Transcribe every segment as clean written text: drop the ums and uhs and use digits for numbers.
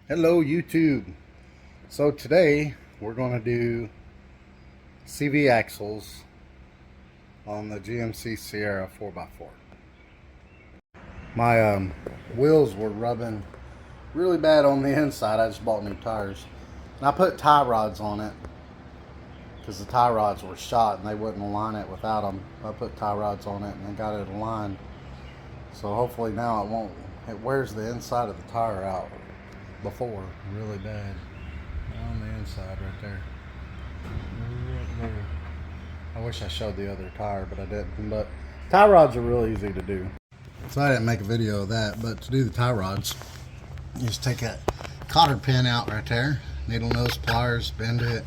Hello YouTube. So today we're going to do CV axles on the GMC Sierra 4x4. My wheels were rubbing really bad on the inside. I just bought new tires. And I put tie rods on it because the tie rods were shot and they wouldn't align it without them. I put tie rods on it and they got it aligned. So hopefully now it wears the inside of the tire out before really bad. On the inside right there. I wish I showed the other tire, but I didn't. But tie rods are really easy to do. So I didn't make a video of that, but to do the tie rods, you just take that cotter pin out right there, needle nose pliers, bend it,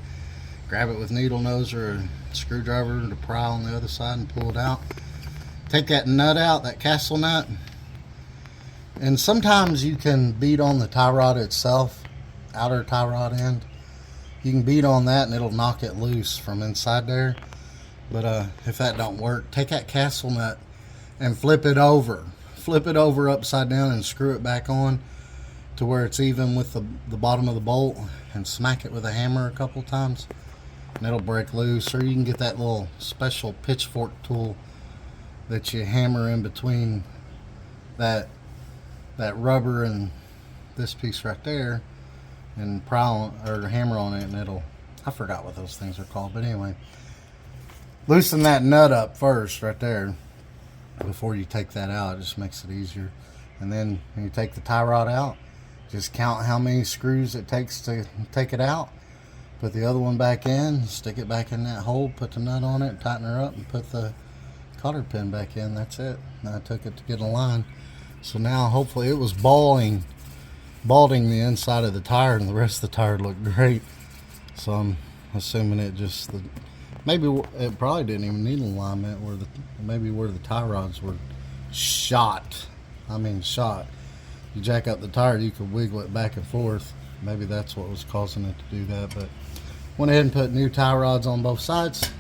grab it with needle nose or a screwdriver to pry on the other side and pull it out. Take that nut out, that castle nut, and sometimes you can beat on the tie rod itself, outer tie rod end. You can beat on that and it'll knock it loose from inside there. But if that don't work, take that castle nut and flip it over upside down and screw it back on to where it's even with the bottom of the bolt, and smack it with a hammer a couple times and it'll break loose. Or you can get that little special pitchfork tool that you hammer in between that rubber and this piece right there and pry on, or hammer on it, and it'll, I forgot what those things are called, but anyway, loosen that nut up first right there before you take that out. It just makes it easier. And then when you take the tie rod out, just count how many screws it takes to take it out, put the other one back in, stick it back in that hole, put the nut on it, tighten her up, and put the cotter pin back in. That's it. And I took it to get aligned. So now hopefully it was balding the inside of the tire, and the rest of the tire looked great. So I'm assuming it just, maybe it probably didn't even need alignment, where maybe where the tie rods were shot. I mean shot. You jack up the tire, you could wiggle it back and forth. Maybe that's what was causing it to do that. But went ahead and put new tie rods on both sides.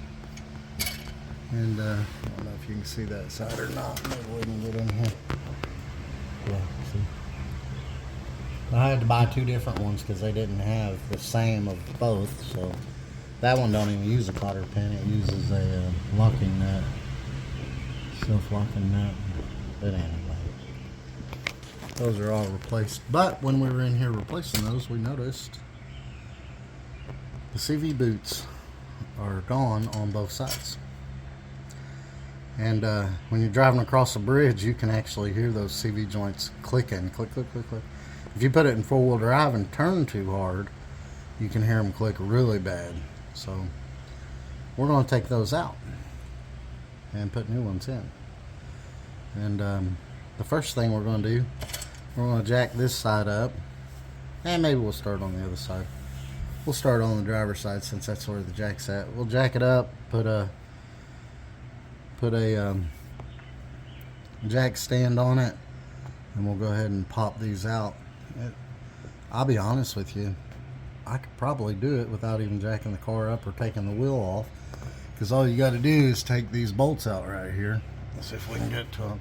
And I don't know if you can see that side or not. Maybe we can get in here. Yeah, see. I had to buy two different ones because they didn't have the same of both. So that one don't even use a cotter pin. It uses a locking nut, self-locking nut. But anyway, those are all replaced. But when we were in here replacing those, we noticed the CV boots are gone on both sides. And when you're driving across a bridge, you can actually hear those CV joints clicking, click, click, click, click. If you put it in four-wheel drive and turn too hard, you can hear them click really bad. So we're going to take those out and put new ones in. And the first thing we're going to do, we're going to jack this side up, and maybe we'll start on the other side. We'll start on the driver's side since that's where the jack's at. We'll jack it up, put a jack stand on it, and we'll go ahead and pop these out. I'll be honest with you, I could probably do it without even jacking the car up or taking the wheel off, because all you got to do is take these bolts out right here. Let's see if we can get to them.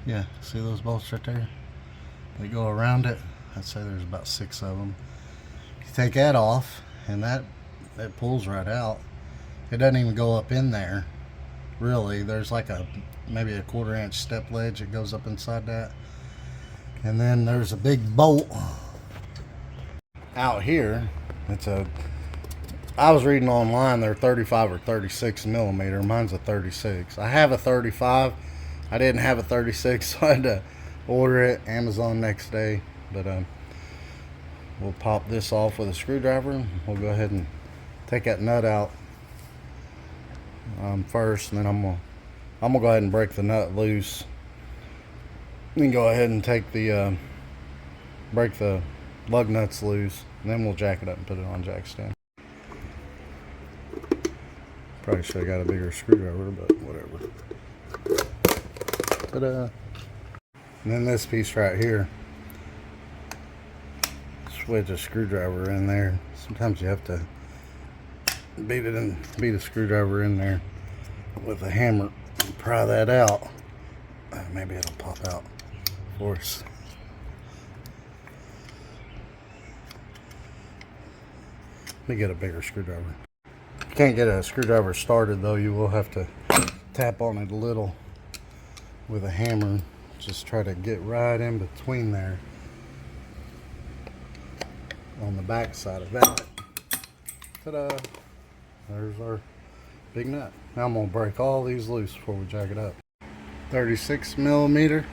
Yeah, see those bolts right there? They go around it. I'd say there's about 6 of them. You take that off, and that pulls right out. It doesn't even go up in there. Really, there's like maybe a 1/4 inch step ledge that goes up inside that, and then there's a big bolt out here. I was reading online, they're 35 or 36 millimeter. Mine's a 36. I have a 35. I didn't have a 36, so I had to order it Amazon next day. But we'll pop this off with a screwdriver. We'll go ahead and take that nut out first, and then I'm gonna go ahead and break the nut loose. Then go ahead and take the break the lug nuts loose, and then we'll jack it up and put it on jack stand. Probably should have got a bigger screwdriver, but whatever. Ta-da! And then this piece right here, switch a screwdriver in there. Sometimes you have to beat a screwdriver in there with a hammer and pry that out. Maybe it'll pop out for us. Let me get a bigger screwdriver. If you can't get a screwdriver started though, you will have to tap on it a little with a hammer. Just try to get right in between there on the back side of that. Ta-da! There's our big nut. Now I'm gonna break all these loose before we jack it up. 36 millimeter.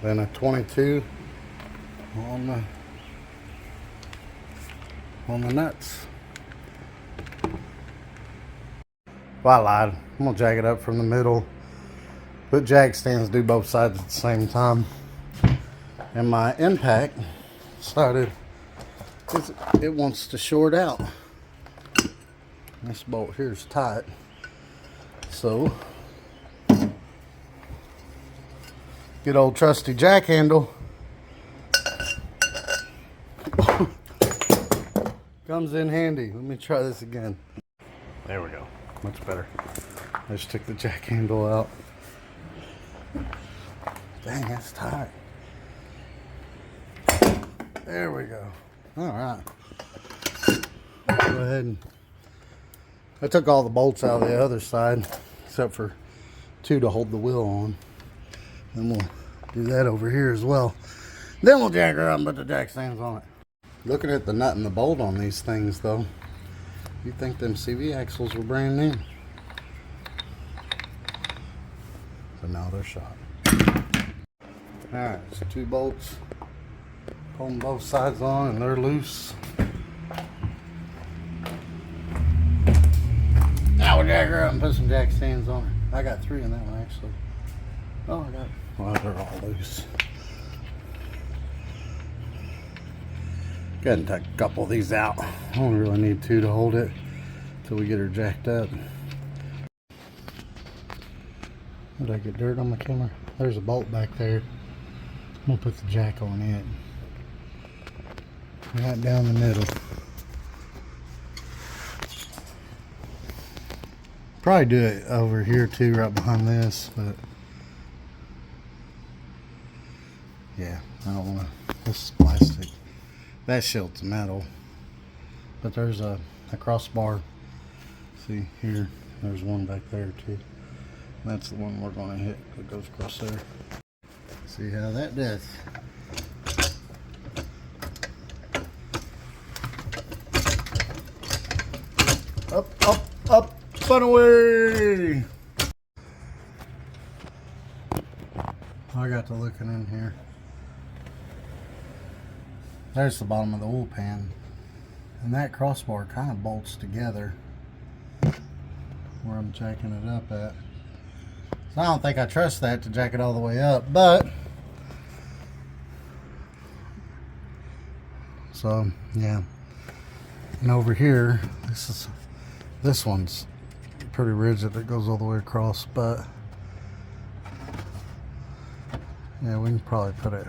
Then a 22 on the nuts. Well, I lied. I'm gonna jack it up from the middle. Put jack stands, do both sides at the same time. And my impact decided it wants to short out. This bolt here is tight. So, good old trusty jack handle comes in handy. Let me try this again. There we go. Much better. I just took the jack handle out. Dang, that's tight. There we go. All right. Go ahead and I took all the bolts out of the other side except for 2 to hold the wheel on. And we'll do that over here as well. Then we'll jack her up and put the jack stands on it. Looking at the nut and the bolt on these things though, you'd think them CV axles were brand new. But now they're shot. Alright, so 2 bolts. Pulling both sides on and they're loose. Now we'll jack her up and put some jack stands on her. I got 3 in that one actually. Oh, I got, well, they're all loose. Go ahead and take a couple of these out. I don't really need 2 to hold it until we get her jacked up. Did I get dirt on my camera? There's a bolt back there. I'm gonna put the jack on it. Right down the middle. Probably do it over here too, right behind this, but yeah, I don't want to. This is plastic. That shield's metal, but there's a crossbar. See here, there's one back there too. That's the one we're going to hit. It goes across there. See how that does. Up, up, up, and away. I got to looking in here. There's the bottom of the oil pan. And that crossbar kind of bolts together where I'm jacking it up at. So I don't think I trust that to jack it all the way up, but so yeah. And over here, this one's pretty rigid. It goes all the way across, but yeah, we can probably put it.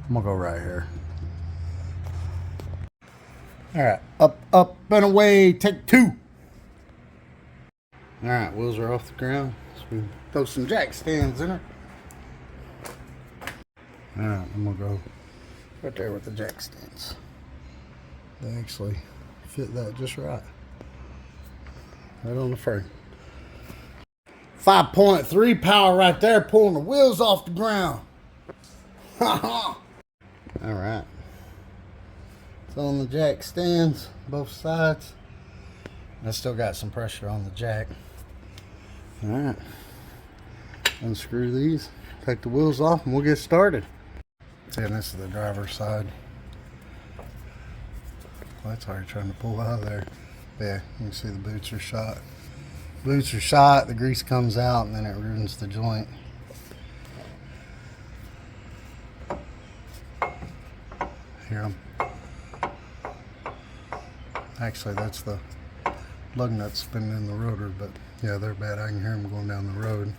I'm gonna go right here. All right, up, up, and away. Take 2. All right, wheels are off the ground. So we throw some jack stands in her. All right, I'm gonna go right there with the jack stands. They actually fit that just right. Right on the frame. 5.3 power right there, pulling the wheels off the ground. All right. On the jack stands, both sides. I still got some pressure on the jack. All right, unscrew these, take the wheels off, and we'll get started. And this is the driver's side. Well, that's already trying to pull out of there. Yeah, you can see the boots are shot. Boots are shot, the grease comes out, and then it ruins the joint. Here, actually, that's the lug nuts spinning in the rotor, but yeah, they're bad. I can hear them going down the road.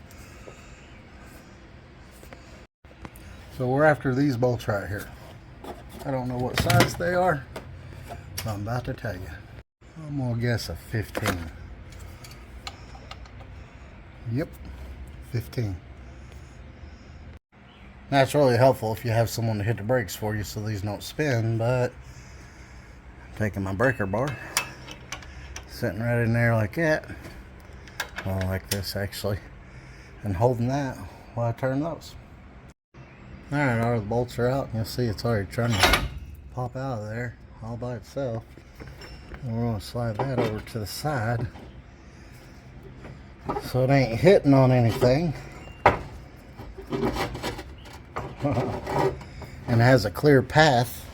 So we're after these bolts right here. I don't know what size they are, so I'm about to tell you. I'm gonna guess a 15. Yep, 15. That's really helpful if you have someone to hit the brakes for you so these don't spin, but I'm taking my breaker bar, sitting right in there like that, well, like this actually, and holding that while I turn those. Alright, all the bolts are out, and you'll see it's already trying to pop out of there all by itself. And we're going to slide that over to the side so it ain't hitting on anything. And has a clear path,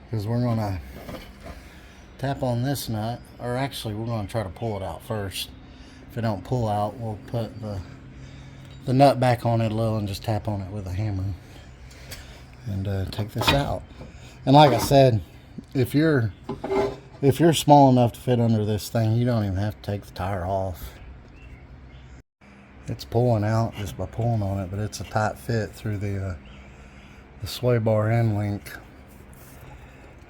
because we're going to tap on this nut, or actually we're going to try to pull it out first. If it don't pull out, we'll put the nut back on it a little and just tap on it with a hammer and take this out. And like I said, if you're small enough to fit under this thing, you don't even have to take the tire off. It's pulling out just by pulling on it, but it's a tight fit through the sway bar end link.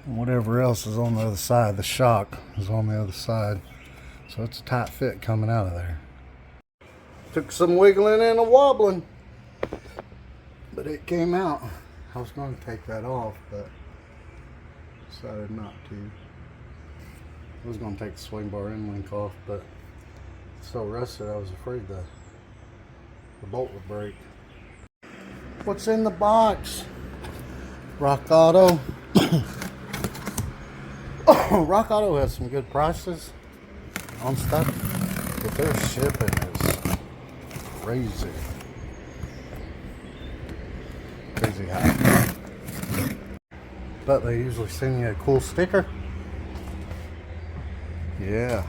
And whatever else is on the other side, the shock is on the other side. So it's a tight fit coming out of there. Took some wiggling and a wobbling, but it came out. I was going to take that off, but decided not to. I was going to take the swing bar end link off, but it's so rusted I was afraid the bolt would break. What's in the box? Rock Auto. Rock Auto has some good prices on stuff, but their shipping is crazy. Crazy high. But they usually send you a cool sticker. Yeah.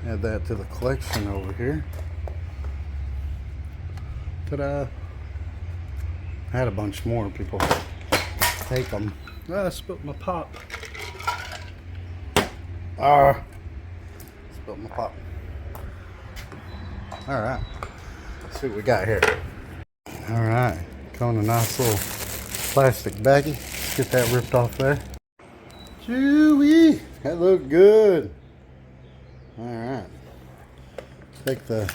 Add that to the collection over here. Ta-da. Had a bunch more people take them. Ah, I spilled my pop. Spilled my pop. Alright. Let's see what we got here. Alright. Coming a nice little plastic baggie. Let's get that ripped off there. Chewy! That looked good. Alright. Take the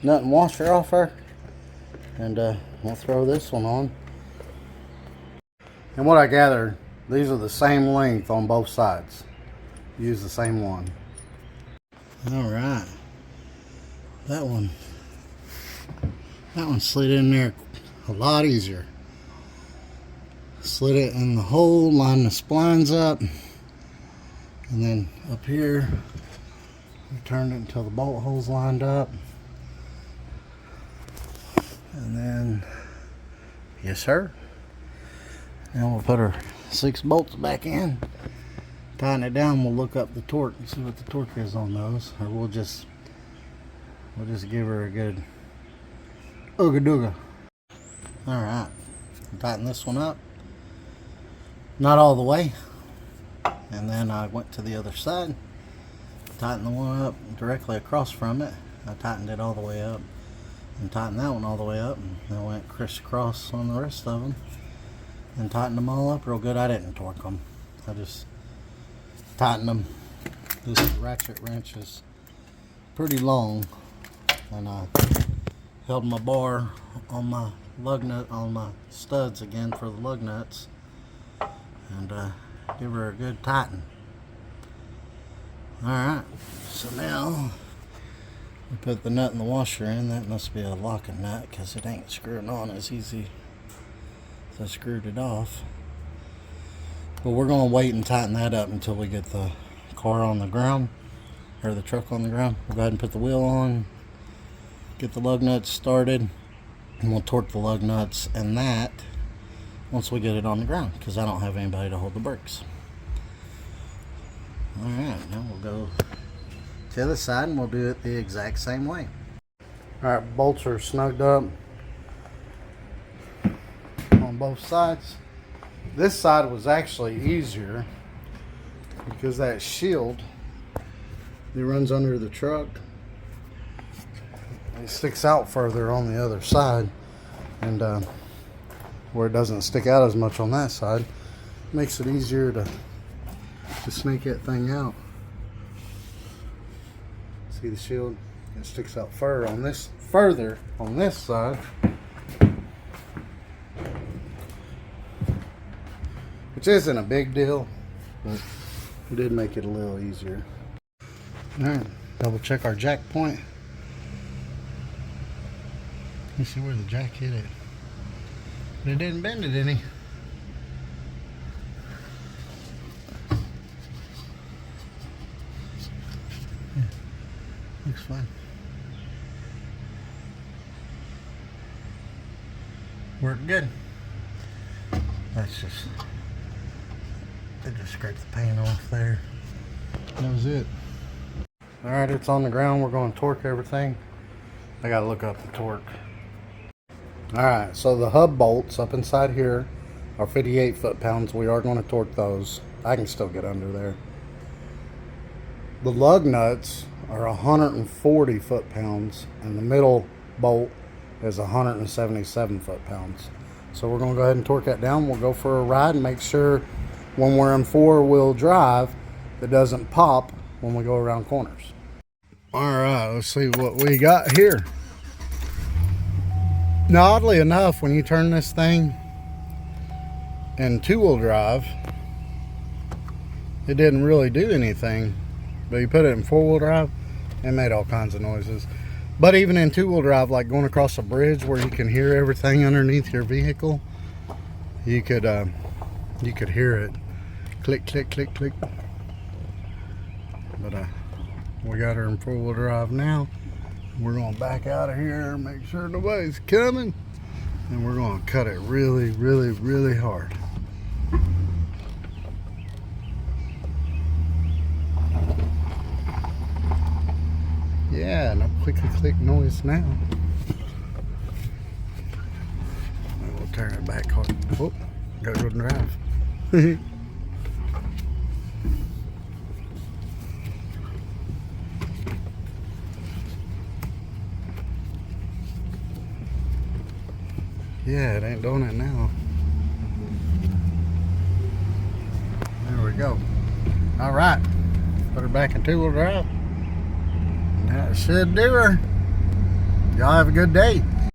nut and washer off her. And we'll throw this one on. And what I gathered, these are the same length on both sides. Use the same one. Alright. That one slid in there a lot easier. Slid it in the hole, lined the splines up, and then up here we turned it until the bolt holes lined up. And then, yes sir, now we'll put our 6 bolts back in, tighten it down. We'll look up the torque and see what the torque is on those, or we'll just give her a good ooga dooga. Alright, tighten this one up, not all the way, and then I went to the other side, tightened the one up directly across from it. I tightened it all the way up and tightened that one all the way up, and then went crisscross on the rest of them and tightened them all up real good. I didn't torque them, I just tightened them. This ratchet wrench is pretty long, and I held my bar on my lug nut, on my studs again for the lug nuts, and give her a good tighten. Alright, so now we put the nut and the washer in. That must be a locking nut because it ain't screwing on as easy as I screwed it off. But we're going to wait and tighten that up until we get the car on the ground, or the truck on the ground. We'll go ahead and put the wheel on, get the lug nuts started, and we'll torque the lug nuts and that once we get it on the ground, because I don't have anybody to hold the brakes. Alright, now we'll go to the other side and we'll do it the exact same way. Alright, bolts are snugged up on both sides. This side was actually easier because that shield that runs under the truck, it sticks out further on the other side, and where it doesn't stick out as much on that side, makes it easier to snake that thing out. See the shield? It sticks out further on this side. which isn't a big deal, but it did make it a little easier. All right, double check our jack point. Let's see where the jack hit it. But it didn't bend it any. Yeah, looks fine. Worked good. That's just, they just scraped the paint off there. That was it. All right, it's on the ground. We're going to torque everything. I got to look up the torque. All right, so the hub bolts up inside here are 58 foot-pounds. We are going to torque those. I can still get under there. The lug nuts are 140 foot-pounds, and the middle bolt is 177 foot-pounds. So we're going to go ahead and torque that down. We'll go for a ride and make sure when we're in four-wheel drive it doesn't pop when we go around corners. All right, let's see what we got here. Now, oddly enough, when you turn this thing in two-wheel drive, it didn't really do anything. But you put it in four-wheel drive, it made all kinds of noises. But even in two-wheel drive, like going across a bridge where you can hear everything underneath your vehicle, you could hear it click, click, click, click. But we got her in four-wheel drive now. We're going to back out of here, make sure nobody's coming, and we're going to cut it really, really, really hard. Yeah, no clicky click noise now. We'll turn it back hard. Oh, gotta go drive. Yeah, it ain't doing it now. There we go. All right, put her back in two-wheel drive. That should do her. Y'all have a good day.